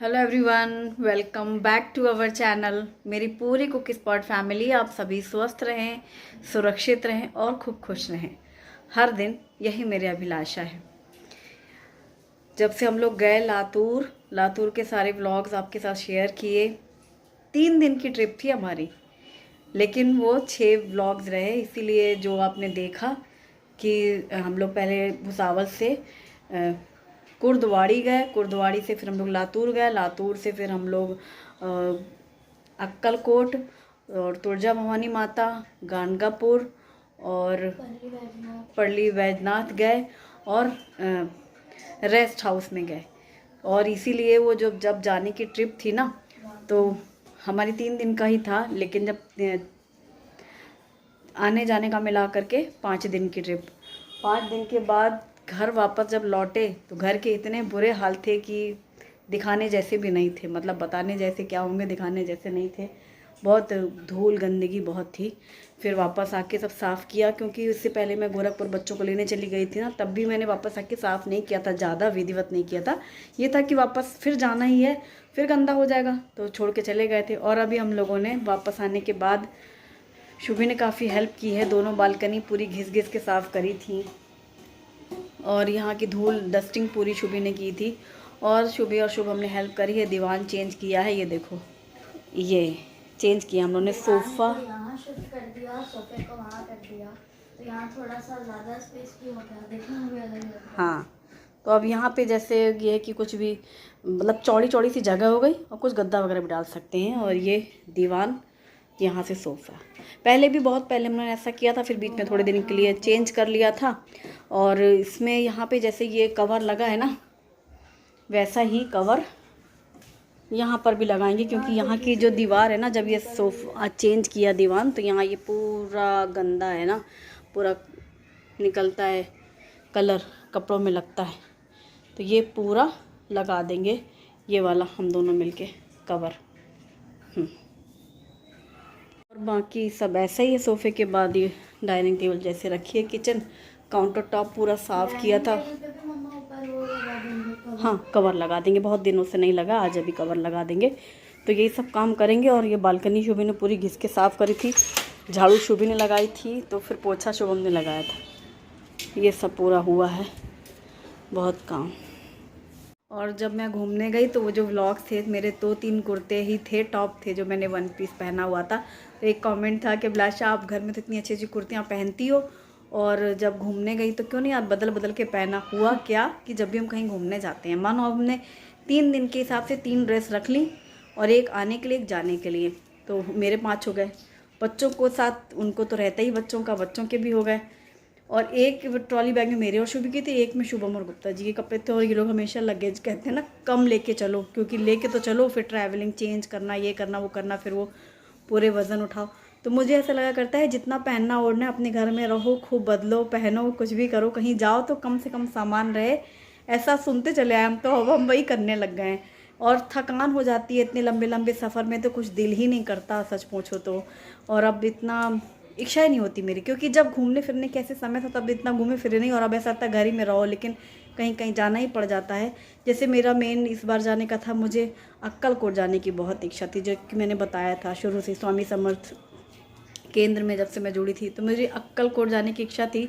Hello everyone, welcome back to our channel. मेरी पूरी cook spot family, आप सभी स्वस्थ रहें, सुरक्षित रहें और खूब खुश रहें। हर दिन यही मेरी अभिलाषा है। जब से हम लोग गए लातूर के सारे व्लॉग्स आपके साथ शेयर किए। 3 दिन की ट्रिप थी हमारी, लेकिन वो 6 व्लॉग्स रहे। इसीलिए जो आपने देखा कि हम लोग पहले भुसावल से कुर्दवाड़ी गए, कुर्दवाड़ी से फिर हम लोग लातूर गए, लातूर से फिर हम लोग अक्कलकोट और तुळजा भवानी माता, गाणगापुर और पड़ली वैजनाथ गए और रेस्ट हाउस में गए। और इसीलिए वो जब जाने की ट्रिप थी ना, तो हमारी 3 दिन का ही था, लेकिन जब आने जाने का मिला करके 5 दिन की ट्रिप। 5 दिन के बाद घर वापस जब लौटे तो घर के इतने बुरे हाल थे कि दिखाने जैसे भी नहीं थे। मतलब बताने जैसे क्या होंगे, दिखाने जैसे नहीं थे। बहुत धूल गंदगी बहुत थी। फिर वापस आके सब साफ़ किया, क्योंकि उससे पहले मैं गोरखपुर बच्चों को लेने चली गई थी ना, तब भी मैंने वापस आके साफ़ नहीं किया था, ज़्यादा विधिवत नहीं किया था। ये था कि वापस फिर जाना ही है, फिर गंदा हो जाएगा, तो छोड़ के चले गए थे। और अभी हम लोगों ने वापस आने के बाद शुभी ने काफ़ी हेल्प की है। दोनों बालकनी पूरी घिस घिस के साफ़ करी थी और यहाँ की धूल डस्टिंग पूरी शुभी ने की थी। और शुभी और शुभ हमने हेल्प करी है। दीवान चेंज किया है, ये देखो, ये चेंज किया हम लोगों ने। सोफ़ा यहाँ शिफ्ट कर दिया, सोफे को वहाँ कर दिया, तो यहाँ थोड़ा सा ज़्यादा स्पेस भी हो गया, देखने में भी अलग लग रहा है। हाँ, तो अब यहाँ पे जैसे ये है कि कुछ भी मतलब चौड़ी चौड़ी सी जगह हो गई और कुछ गद्दा वगैरह भी डाल सकते हैं। और ये दीवान, यहाँ से सोफ़ा। पहले भी बहुत पहले हमने ऐसा किया था, फिर बीच में थोड़े दिन के लिए चेंज कर लिया था। और इसमें यहाँ पे जैसे ये कवर लगा है ना, वैसा ही कवर यहाँ पर भी लगाएंगे, क्योंकि यहाँ की जो दीवार है ना, जब ये सोफ़ा चेंज किया दीवान, तो यहाँ ये पूरा गंदा है ना, पूरा निकलता है, कलर कपड़ों में लगता है, तो ये पूरा लगा देंगे, ये वाला हम दोनों मिलके कवर। और बाकी सब ऐसा ही है। सोफ़े के बाद ये डाइनिंग टेबल जैसे रखी है, किचन काउंटर टॉप पूरा साफ़ किया था। हाँ, कवर लगा देंगे, बहुत दिनों से नहीं लगा, आज अभी कवर लगा देंगे। तो यही सब काम करेंगे। और ये बालकनी शुभी ने पूरी घिस के साफ़ करी थी, झाड़ू शुभी ने लगाई थी, तो फिर पोछा शुभम ने लगाया था। ये सब पूरा हुआ है, बहुत काम। और जब मैं घूमने गई तो वो जो व्लॉग्स थे, मेरे 2-3 कुर्ते ही थे, टॉप थे जो मैंने 1 पीस पहना हुआ था। तो एक कमेंट था कि अभिलाषा, आप घर में तो इतनी अच्छी अच्छी कुर्तियाँ पहनती हो, और जब घूमने गई तो क्यों नहीं आप बदल बदल के पहना। हुआ क्या कि जब भी हम कहीं घूमने जाते हैं, मानो हमने 3 दिन के हिसाब से 3 ड्रेस रख ली, और एक आने के लिए, एक जाने के लिए, तो मेरे 5 हो गए। बच्चों को साथ, उनको तो रहता ही बच्चों का, बच्चों के भी हो गए। और एक ट्रॉली बैग में मेरे और शुभी की थी, एक में शुभम और गुप्ता जी के कपड़े थे। और ये लोग हमेशा लगेज कहते हैं ना, कम लेके चलो, क्योंकि लेके तो चलो, फिर ट्रैवलिंग चेंज करना, ये करना वो करना, फिर वो पूरे वज़न उठाओ। तो मुझे ऐसा लगा करता है, जितना पहनना ओढ़ना है अपने घर में रहो, खूब बदलो, पहनो, कुछ भी करो, कहीं जाओ तो कम से कम सामान रहे। ऐसा सुनते चले आए हम, तो अब हम वही करने लग गए हैं। और थकान हो जाती है इतने लंबे लंबे सफ़र में, तो कुछ दिल ही नहीं करता सच पूछो तो। और अब इतना इच्छा ही नहीं होती मेरी, क्योंकि जब घूमने फिरने के ऐसे समय था तब इतना घूमे फिरे नहीं, और अब ऐसा था घर ही में रहो, लेकिन कहीं कहीं जाना ही पड़ जाता है। जैसे मेरा मेन इस बार जाने का था, मुझे अक्कलकोट जाने की बहुत इच्छा थी, जो कि मैंने बताया था शुरू से। स्वामी समर्थ केंद्र में जब से मैं जुड़ी थी, तो मुझे अक्कलकोट जाने की इच्छा थी।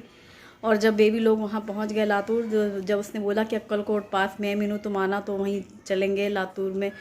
और जब बेबी लोग वहाँ पहुँच गए लातूर, जब उसने बोला कि अक्कलकोट पास में है मीनू, तुम आना, तो वहीं चलेंगे लातूर में,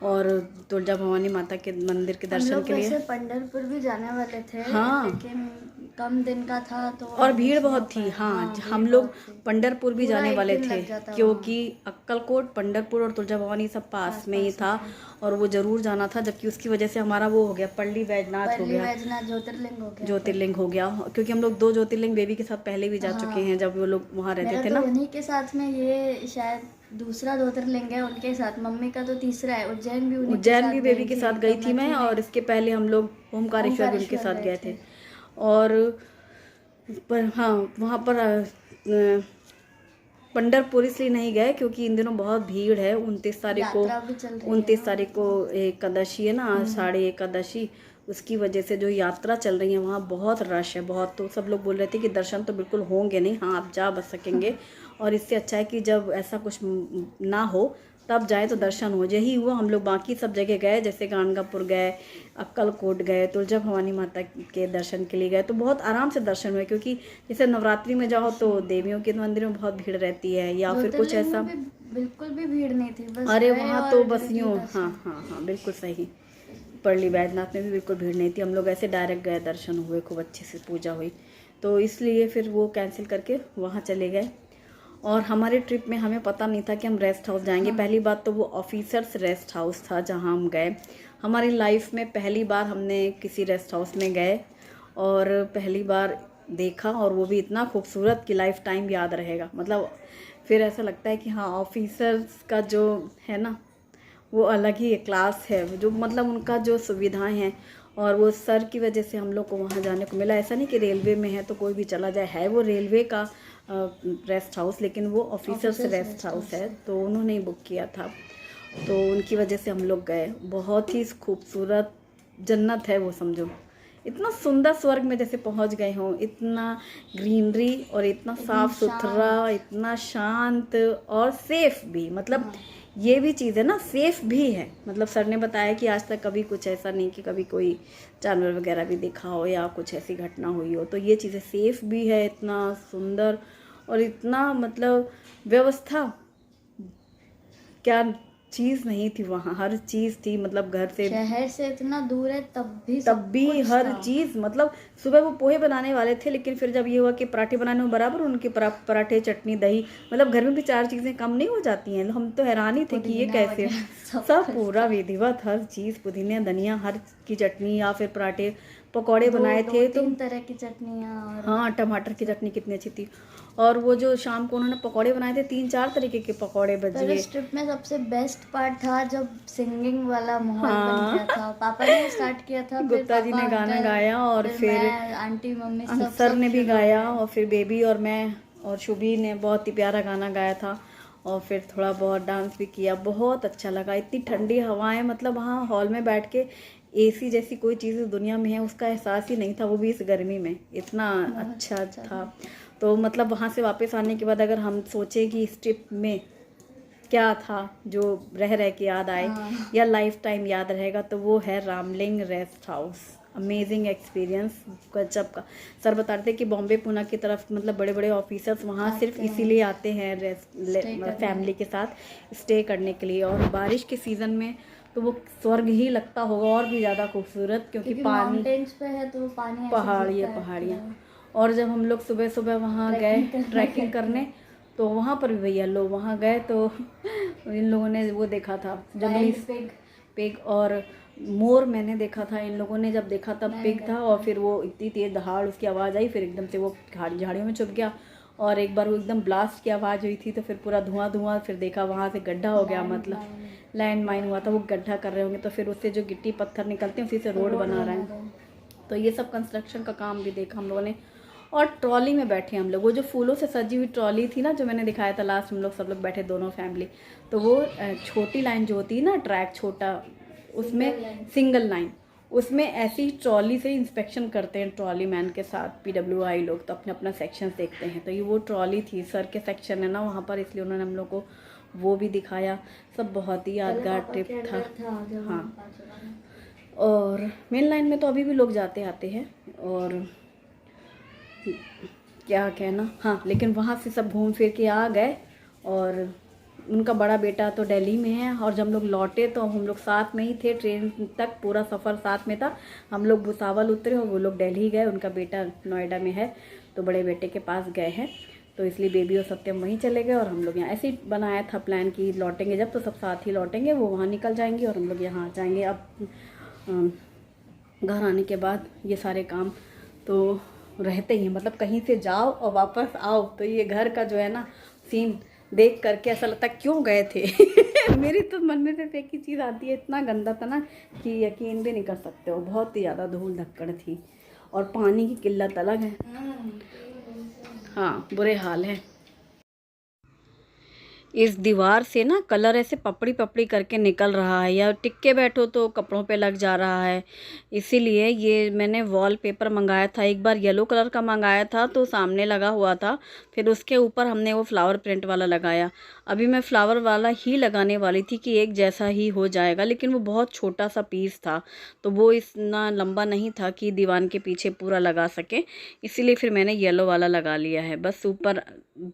और तुळजा भवानी माता के मंदिर के दर्शन के लिए। वैसे पंढरपुर भी जाने वाले थे, हाँ, लेकिन कम दिन का था तो और भीड़ बहुत थी। हाँ, हम लोग पंढरपुर भी जाने वाले थे, क्योंकि अक्कलकोट, पंढरपुर और तुळजा भवानी सब पास में ही था, और वो ज़रूर जाना था। जबकि उसकी वजह से हमारा वो हो गया, पड़ली वैजनाथ हो गया, ज्योतिर्लिंग हो गया, क्योंकि हम लोग 2 ज्योतिर्लिंग बेबी के साथ पहले भी जा चुके हैं, जब वो लोग वहाँ रहते थे ना। उन्हीं के साथ में ये शायद दूसरा ज्योतिर्लिंग है उनके साथ, मम्मी का तो तीसरा है। उज्जैन भी बेबी के साथ गई थी मैं, और इसके पहले हम लोग ओमकारेश्वर भी उनके साथ गए थे। और पर हाँ, वहाँ पर पंढरपुर इसलिए नहीं गए क्योंकि इन दिनों बहुत भीड़ है। 29 तारीख को एकादशी है ना, आषाढ़ी एकादशी, उसकी वजह से जो यात्रा चल रही है वहाँ बहुत रश है, बहुत। तो सब लोग बोल रहे थे कि दर्शन तो बिल्कुल होंगे नहीं, हाँ आप जा बच सकेंगे। और इससे अच्छा है कि जब ऐसा कुछ ना हो तब जाए तो दर्शन हो। यही हुआ, हम लोग बाकी सब जगह गए, जैसे गाणगापुर गए, अक्कलकोट गए, तुलजा भवानी माता के दर्शन के लिए गए, तो बहुत आराम से दर्शन हुए। क्योंकि जैसे नवरात्रि में जाओ तो देवियों के मंदिर में बहुत भीड़ रहती है, या फिर कुछ ऐसा। बिल्कुल भी भीड़ नहीं थी, बस अरे गए वहाँ और तो बस जल्दी यूँ, दर्शन। हाँ हाँ हाँ बिल्कुल सही। परली बैजनाथ में भी बिल्कुल भीड़ नहीं थी, हम लोग ऐसे डायरेक्ट गए, दर्शन हुए, खूब अच्छे से पूजा हुई। तो इसलिए फिर वो कैंसिल करके वहाँ चले गए। और हमारे ट्रिप में हमें पता नहीं था कि हम रेस्ट हाउस जाएंगे। पहली बात तो वो ऑफिसर्स रेस्ट हाउस था जहाँ हम गए। हमारी लाइफ में पहली बार हमने किसी रेस्ट हाउस में गए और पहली बार देखा, और वो भी इतना खूबसूरत कि लाइफ टाइम याद रहेगा। मतलब फिर ऐसा लगता है कि हाँ, ऑफिसर्स का जो है ना, वो अलग ही क्लास है, जो मतलब उनका जो सुविधाएं हैं, और वो सर की वजह से हम लोग को वहाँ जाने को मिला। ऐसा नहीं कि रेलवे में है तो कोई भी चला जाए, है वो रेलवे का रेस्ट हाउस, लेकिन वो ऑफिसर्स रेस्ट हाउस है, तो उन्होंने ही बुक किया था, तो उनकी वजह से हम लोग गए। बहुत ही खूबसूरत जन्नत है वो, समझो इतना सुंदर, स्वर्ग में जैसे पहुंच गए हों। इतना ग्रीनरी और इतना साफ सुथरा, इतना शांत और सेफ भी। मतलब ये भी चीज़ है ना, सेफ भी है। मतलब सर ने बताया कि आज तक कभी कुछ ऐसा नहीं कि कभी कोई जानवर वगैरह भी देखा हो या कुछ ऐसी घटना हुई हो। तो ये चीज़ें सेफ भी है, इतना सुंदर और इतना मतलब व्यवस्था, क्या चीज़ नहीं थी वहाँ, हर चीज़ थी। मतलब घर से, शहर से इतना दूर है तब भी हर चीज़। मतलब सुबह वो पोहे बनाने वाले थे, लेकिन फिर जब ये हुआ कि पराठे बनाने में बराबर उनके पराठे, चटनी, दही, मतलब घर में भी 4 चीज़ें कम नहीं हो जाती हैं। हम तो हैरान ही थे कि ये कैसे, सब पूरा विधिवत, हर चीज़, पुदीना, धनिया, हर की चटनी, या फिर पराठे, पकौड़े बनाए थे, तो 3 तरह की चटनियाँ, और हाँ, टमाटर की चटनी कितनी अच्छी थी। और वो जो शाम को उन्होंने पकौड़े बनाए थे, 3-4 तरीके के पकौड़े, पर भजिए। इस ट्रिप में सबसे बेस्ट पार्ट था जब सिंगिंग वाला माहौल बन गया था। पापा ने स्टार्ट किया था, फिर गुप्ता जी ने गाना अंकल, गाया, और फिर मैं, आंटी, मम्मी, सब सर ने भी शुरू हो गाया, गए। और फिर बेबी और मैं और शुभी ने बहुत ही प्यारा गाना गाया था, और फिर थोड़ा बहुत डांस भी किया। बहुत अच्छा लगा, इतनी ठंडी हवाएं, मतलब वहाँ हॉल में बैठ के एसी जैसी कोई चीज़ इस दुनिया में है उसका एहसास ही नहीं था, वो भी इस गर्मी में, इतना अच्छा था। तो मतलब वहाँ से वापस आने के बाद अगर हम सोचें कि इस ट्रिप में क्या था जो रह रह के याद आए या लाइफ टाइम याद रहेगा, तो वो है Ramling rest house. Amazing experience, गजब का। सर बता रहे थे कि बॉम्बे पूना की तरफ मतलब बड़े बड़े ऑफिसर्स वहाँ सिर्फ इसीलिए आते हैं फैमिली के साथ स्टे करने के लिए। और बारिश के सीज़न में तो वो स्वर्ग ही लगता होगा, और भी ज़्यादा खूबसूरत, क्योंकि पानी माउंटेन्स पे है तो पानी ऐसे पहाड़ियाँ। और जब हम लोग सुबह सुबह वहाँ गए ट्रैकिंग करने, तो वहाँ पर भी भैया लोग वहाँ गए, तो इन लोगों ने वो देखा था जंगली पिग और मोर मैंने देखा था। इन लोगों ने जब देखा तब पिग था, और फिर वो इतनी तेज दहाड़ उसकी आवाज़ आई, फिर एकदम से वो झाड़ियों में छुप गया, और एक बार वो एकदम ब्लास्ट की आवाज़ हुई थी, तो फिर पूरा धुआं, फिर देखा वहाँ से गड्ढा हो गया, मतलब लैंड माइन हुआ था, वो गड्ढा कर रहे होंगे, तो फिर उससे जो गिट्टी पत्थर निकलते हैं उसी से रोड बना रहे हैं। तो ये सब कंस्ट्रक्शन का काम भी देखा हम लोगों ने। और ट्रॉली में बैठे हम लोग, वो जो फूलों से सजी हुई ट्रॉली थी ना, जो मैंने दिखाया था लास्ट, हम लोग सब लोग बैठे, दोनों फैमिली। तो वो छोटी लाइन जो होती है ना, ट्रैक छोटा, उसमें सिंगल लाइन, उसमें ऐसी ट्रॉली से इंस्पेक्शन करते हैं ट्रॉली मैन के साथ PWI लोग, तो अपने अपना सेक्शन देखते हैं। तो ये वो ट्रॉली थी, सर के सेक्शन है ना वहाँ पर, इसलिए उन्होंने हम लोग को वो भी दिखाया। सब बहुत ही यादगार ट्रिप था। हाँ, और मेन लाइन में तो अभी भी लोग जाते आते हैं, और क्या कहना, हाँ, लेकिन वहाँ से सब घूम फिर के आ गए, और उनका बड़ा बेटा तो दिल्ली में है। और जब हम लोग लौटे तो हम लोग साथ में ही थे, ट्रेन तक पूरा सफ़र साथ में था। हम लोग भुसावल उतरे और वो लोग दिल्ली गए, उनका बेटा नोएडा में है, तो बड़े बेटे के पास गए हैं, तो इसलिए बेबी और सत्यम वहीं चले गए, और हम लोग यहाँ ऐसे ही बनाया था प्लान कि लौटेंगे जब तो सब साथ ही लौटेंगे, वो वहाँ निकल जाएंगे और हम लोग यहाँ आ जाएंगे। अब घर आने के बाद ये सारे काम तो रहते ही हैं, मतलब कहीं से जाओ और वापस आओ तो ये घर का जो है ना सीन देख करके ऐसा लगता है क्यों गए थे। मेरी तो मन में सिर्फ एक ही चीज़ आती है, इतना गंदा था ना कि यकीन भी नहीं कर सकते हो, बहुत ही ज़्यादा धूल धक्कड़ थी, और पानी की किल्लत अलग है। हाँ, बुरे हाल है। इस दीवार से ना कलर ऐसे पपड़ी पपड़ी करके निकल रहा है, या टिक के बैठो तो कपड़ों पे लग जा रहा है। इसीलिए ये मैंने वॉलपेपर मंगाया था, एक बार येलो कलर का मंगाया था तो सामने लगा हुआ था, फिर उसके ऊपर हमने वो फ्लावर प्रिंट वाला लगाया। अभी मैं फ्लावर वाला ही लगाने वाली थी कि एक जैसा ही हो जाएगा, लेकिन वो बहुत छोटा सा पीस था तो वो इतना लंबा नहीं था कि दीवान के पीछे पूरा लगा सके, इसीलिए फिर मैंने येलो वाला लगा लिया है। बस ऊपर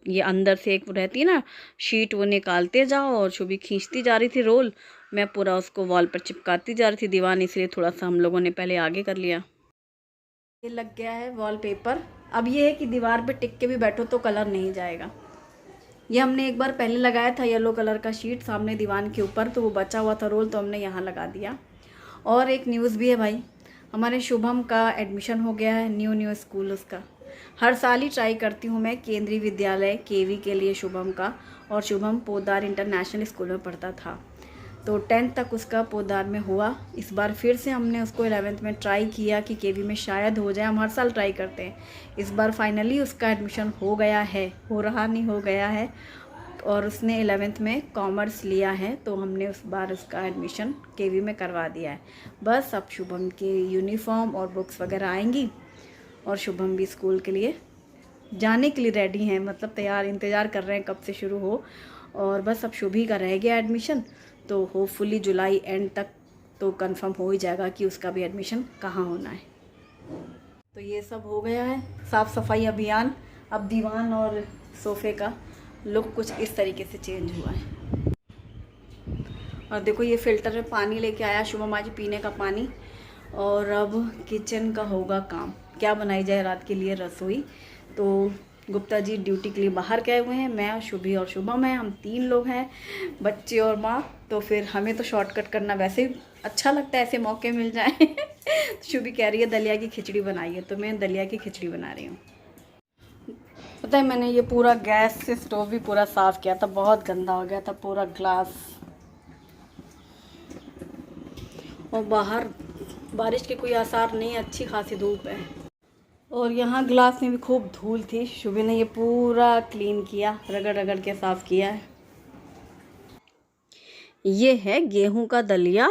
ये अंदर से एक रहती है ना शीट, वो निकालते जाओ और शुभी खींचती जा रही थी रोल, मैं पूरा उसको वॉल पर चिपकाती जा रही थी दीवान, इसलिए थोड़ा सा हम लोगों ने पहले आगे कर लिया। ये लग गया है वॉलपेपर। अब ये है कि दीवार पे टिक के भी बैठो तो कलर नहीं जाएगा। ये हमने एक बार पहले लगाया था येलो कलर का शीट सामने दीवान के ऊपर, तो वो बचा हुआ था रोल तो हमने यहाँ लगा दिया। और एक न्यूज़ भी है भाई, हमारे शुभम का एडमिशन हो गया है न्यू स्कूल उसका। हर साल ही ट्राई करती हूँ मैं केंद्रीय विद्यालय केवी के लिए शुभम का, और शुभम पोद्दार इंटरनेशनल स्कूल में पढ़ता था तो 10th तक उसका पोद्दार में हुआ। इस बार फिर से हमने उसको 11th में ट्राई किया कि केवी में शायद हो जाए, हम हर साल ट्राई करते हैं। इस बार फाइनली उसका एडमिशन हो गया है, हो रहा नहीं हो गया है, और उसने 11th में कॉमर्स लिया है तो हमने उस बार उसका एडमिशन केवी में करवा दिया है। बस अब शुभम के यूनिफॉर्म और बुक्स वगैरह आएंगी और शुभम भी स्कूल के लिए जाने के लिए रेडी हैं, मतलब तैयार इंतज़ार कर रहे हैं कब से शुरू हो। और बस अब शुभी का रह गया एडमिशन, तो होपफुली जुलाई एंड तक तो कंफर्म हो ही जाएगा कि उसका भी एडमिशन कहाँ होना है। तो ये सब हो गया है साफ़ सफाई अभियान। अब दीवान और सोफ़े का लुक कुछ इस तरीके से चेंज हुआ है। और देखो ये फ़िल्टर में पानी लेके आया शुभम आज पीने का पानी। और अब किचन का होगा काम, क्या बनाई जाए रात के लिए रसोई। तो गुप्ता जी ड्यूटी के लिए बाहर गए हुए हैं, मैं शुभी और शुभम हैं, हम 3 लोग हैं, बच्चे और माँ। तो फिर हमें तो शॉर्टकट करना वैसे ही अच्छा लगता है, ऐसे मौके मिल जाए। तो शुभी कह रही है दलिया की खिचड़ी बनाइए, तो मैं दलिया की खिचड़ी बना रही हूँ। पता है मैंने ये पूरा गैस से स्टोव भी पूरा साफ़ किया था, बहुत गंदा हो गया था पूरा ग्लास। और बाहर बारिश के कोई आसार नहीं, अच्छी खासी धूप है। और यहाँ ग्लास में भी खूब धूल थी, शुभी ने ये पूरा क्लीन किया, रगड़ रगड़ के साफ़ किया है। ये है गेहूं का दलिया,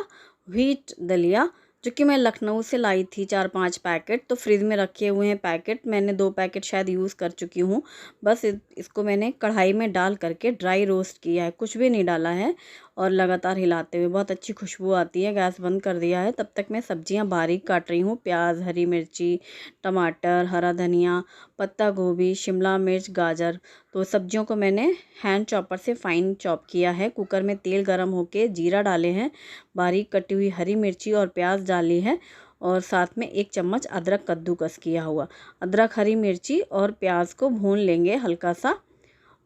व्हीट दलिया, जो कि मैं लखनऊ से लाई थी 4-5 पैकेट, तो फ्रिज में रखे हुए हैं पैकेट। मैंने 2 पैकेट शायद यूज़ कर चुकी हूँ। बस इसको मैंने कढ़ाई में डाल करके ड्राई रोस्ट किया है, कुछ भी नहीं डाला है, और लगातार हिलाते हुए बहुत अच्छी खुशबू आती है। गैस बंद कर दिया है। तब तक मैं सब्जियां बारीक काट रही हूँ, प्याज, हरी मिर्ची, टमाटर, हरा धनिया, पत्ता गोभी, शिमला मिर्च, गाजर। तो सब्जियों को मैंने हैंड चॉपर से फ़ाइन चॉप किया है। कुकर में तेल गरम होके जीरा डाले हैं, बारीक कटी हुई हरी मिर्ची और प्याज डाली है, और साथ में 1 चम्मच अदरक कद्दूकस किया हुआ। अदरक, हरी मिर्ची और प्याज को भून लेंगे हल्का सा,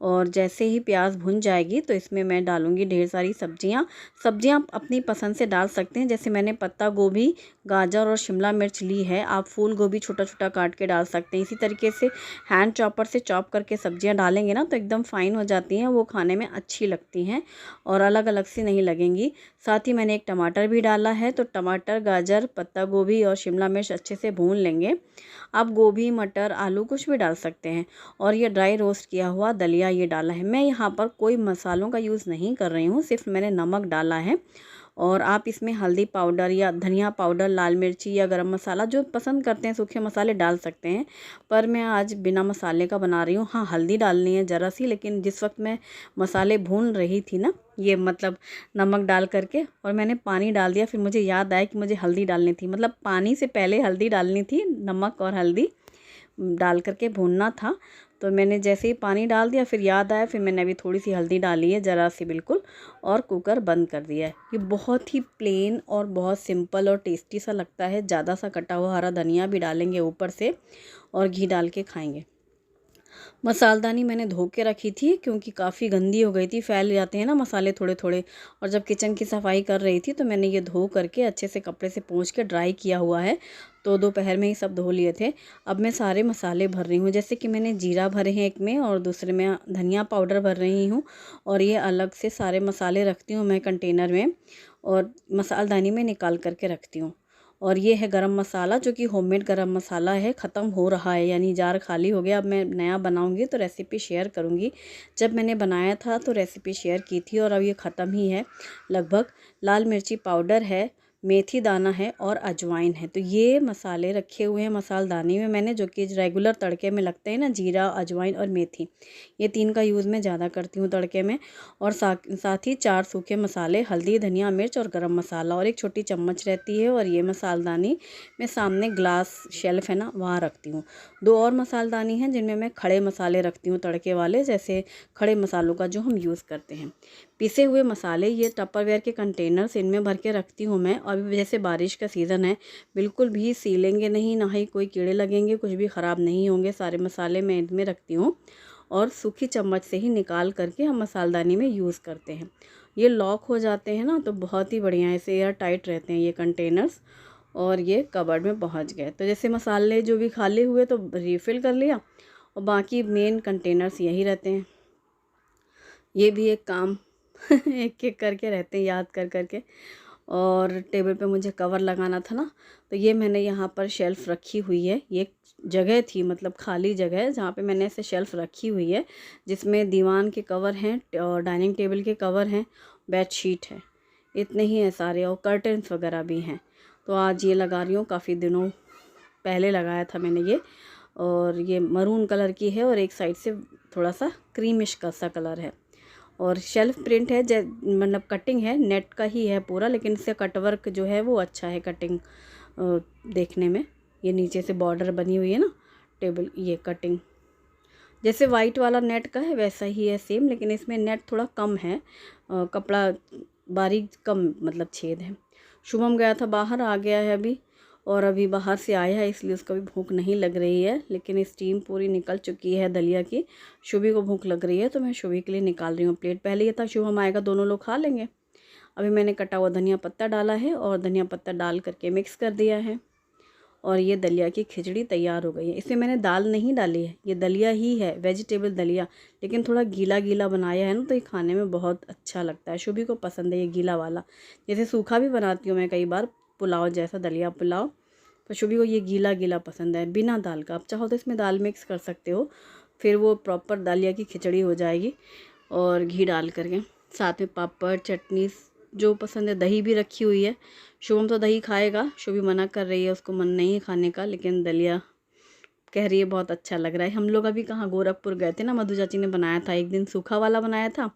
और जैसे ही प्याज भुन जाएगी तो इसमें मैं डालूंगी ढेर सारी सब्जियां। सब्जियां अपनी पसंद से डाल सकते हैं, जैसे मैंने पत्ता गोभी, गाजर और शिमला मिर्च ली है, आप फूल गोभी छोटा छोटा काट के डाल सकते हैं। इसी तरीके से हैंड चॉपर से चॉप करके सब्जियां डालेंगे ना तो एकदम फाइन हो जाती हैं, वो खाने में अच्छी लगती हैं और अलग अलग सी नहीं लगेंगी। साथ ही मैंने 1 टमाटर भी डाला है, तो टमाटर, गाजर, पत्ता गोभी और शिमला मिर्च अच्छे से भून लेंगे। आप गोभी, मटर, आलू कुछ भी डाल सकते हैं। और ये ड्राई रोस्ट किया हुआ दलिया ये डाला है। मैं यहाँ पर कोई मसालों का यूज़ नहीं कर रही हूँ, सिर्फ मैंने नमक डाला है। और आप इसमें हल्दी पाउडर या धनिया पाउडर, लाल मिर्ची या गरम मसाला जो पसंद करते हैं सूखे मसाले डाल सकते हैं, पर मैं आज बिना मसाले का बना रही हूँ। हाँ, हल्दी डालनी है ज़रा सी, लेकिन जिस वक्त मैं मसाले भून रही थी ना, ये मतलब नमक डाल करके, और मैंने पानी डाल दिया, फिर मुझे याद आया कि मुझे हल्दी डालनी थी, मतलब पानी से पहले हल्दी डालनी थी, नमक और हल्दी डाल करके भूनना था। तो मैंने जैसे ही पानी डाल दिया फिर याद आया, फिर मैंने अभी थोड़ी सी हल्दी डाली है, ज़रा सी बिल्कुल, और कुकर बंद कर दिया है। ये बहुत ही प्लेन और बहुत सिंपल और टेस्टी सा लगता है। ज़्यादा सा कटा हुआ हरा धनिया भी डालेंगे ऊपर से और घी डाल के खाएंगे। मसालदानी मैंने धो के रखी थी क्योंकि काफ़ी गंदी हो गई थी, फैल जाते हैं ना मसाले थोड़े थोड़े। और जब किचन की सफाई कर रही थी तो मैंने ये धो करके अच्छे से कपड़े से पोंछ के ड्राई किया हुआ है, तो दोपहर में ही सब धो लिए थे। अब मैं सारे मसाले भर रही हूँ, जैसे कि मैंने जीरा भरे हैं एक में और दूसरे में धनिया पाउडर भर रही हूँ, और ये अलग से सारे मसाले रखती हूँ मैं कंटेनर में और मसालदानी में निकाल करके रखती हूँ। और ये है गरम मसाला, जो कि होममेड गरम मसाला है, ख़त्म हो रहा है, यानी जार खाली हो गया। अब मैं नया बनाऊंगी तो रेसिपी शेयर करूंगी। जब मैंने बनाया था तो रेसिपी शेयर की थी और अब ये ख़त्म ही है लगभग। लाल मिर्ची पाउडर है, मेथी दाना है और अजवाइन है। तो ये मसाले रखे हुए हैं मसालदानी में मैंने, जो कि रेगुलर तड़के में लगते हैं ना, जीरा, अजवाइन और मेथी, ये 3 का यूज़ मैं ज़्यादा करती हूँ तड़के में। और साथ ही 4 सूखे मसाले, हल्दी, धनिया, मिर्च और गरम मसाला, और एक छोटी चम्मच रहती है। और ये मसालदानी मैं सामने ग्लास शेल्फ है ना, वहाँ रखती हूँ। 2 और मसालदानी हैं जिनमें मैं खड़े मसाले रखती हूँ तड़के वाले, जैसे खड़े मसालों का जो हम यूज़ करते हैं। पिसे हुए मसाले ये टपरवेयर के कंटेनर्स, इनमें भर के रखती हूँ मैं। अभी जैसे बारिश का सीज़न है, बिल्कुल भी सीलेंगे नहीं, ना ही कोई कीड़े लगेंगे, कुछ भी ख़राब नहीं होंगे। सारे मसाले मैं इनमें रखती हूँ और सूखी चम्मच से ही निकाल करके हम मसालदानी में यूज़ करते हैं। ये लॉक हो जाते हैं ना, तो बहुत ही बढ़िया ऐसे एयर टाइट रहते हैं ये कंटेनर्स। और ये कबर्ड में पहुँच गए, तो जैसे मसाले जो भी खाली हुए तो रिफ़िल कर लिया, और बाकी मेन कंटेनर्स यही रहते हैं। ये भी एक काम एक एक करके रहते हैं, याद कर करके। और टेबल पे मुझे कवर लगाना था ना, तो ये मैंने यहाँ पर शेल्फ़ रखी हुई है। ये जगह थी, मतलब खाली जगह है जहाँ पे मैंने ऐसे शेल्फ़ रखी हुई है, जिसमें दीवान के कवर हैं और डाइनिंग टेबल के कवर हैं, बेडशीट है, इतने ही हैं सारे, और कर्टन्स वगैरह भी हैं। तो आज ये लगा रही हूँ, काफ़ी दिनों पहले लगाया था मैंने ये। और ये मरून कलर की है और एक साइड से थोड़ा सा क्रीमिश का सा कलर है। और शेल्फ प्रिंट है, मतलब कटिंग है, नेट का ही है पूरा, लेकिन इससे कटवर्क जो है वो अच्छा है कटिंग देखने में। ये नीचे से बॉर्डर बनी हुई है ना टेबल, ये कटिंग जैसे वाइट वाला नेट का है वैसा ही है सेम, लेकिन इसमें नेट थोड़ा कम है, कपड़ा बारीक कम, मतलब छेद है। शुभम गया था बाहर, आ गया है अभी, और अभी बाहर से आया है, इसलिए उसको भी भूख नहीं लग रही है, लेकिन स्टीम पूरी निकल चुकी है दलिया की। शुभी को भूख लग रही है, तो मैं शुभी के लिए निकाल रही हूँ प्लेट। पहले ये था शुभम आएगा दोनों लोग खा लेंगे। अभी मैंने कटा हुआ धनिया पत्ता डाला है और धनिया पत्ता डाल करके मिक्स कर दिया है, और ये दलिया की खिचड़ी तैयार हो गई है। इसमें मैंने दाल नहीं डाली है, ये दलिया ही है, वेजिटेबल दलिया, लेकिन थोड़ा गीला गीला बनाया है ना, तो ये खाने में बहुत अच्छा लगता है। शुभी को पसंद है ये गीला वाला। जैसे सूखा भी बनाती हूँ मैं कई बार, पुलाव जैसा, दलिया पुलाव, तो शुभी को ये गीला गीला पसंद है, बिना दाल का। आप चाहो तो इसमें दाल मिक्स कर सकते हो, फिर वो प्रॉपर दलिया की खिचड़ी हो जाएगी। और घी डाल करके साथ में पापड़, चटनी, जो पसंद है, दही भी रखी हुई है। शुभम तो दही खाएगा, शुभी मना कर रही है, उसको मन नहीं है खाने का, लेकिन दलिया कह रही है बहुत अच्छा लग रहा है। हम लोग अभी कहाँ गोरखपुर गए थे ना, मधु चाची ने बनाया था, एक दिन सूखा वाला बनाया था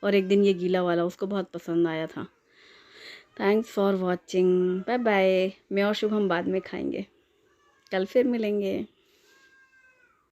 और एक दिन ये गीला वाला, उसको बहुत पसंद आया था। Thanks for watching, bye bye. मैं और शुभम बाद में खाएंगे, कल फिर मिलेंगे।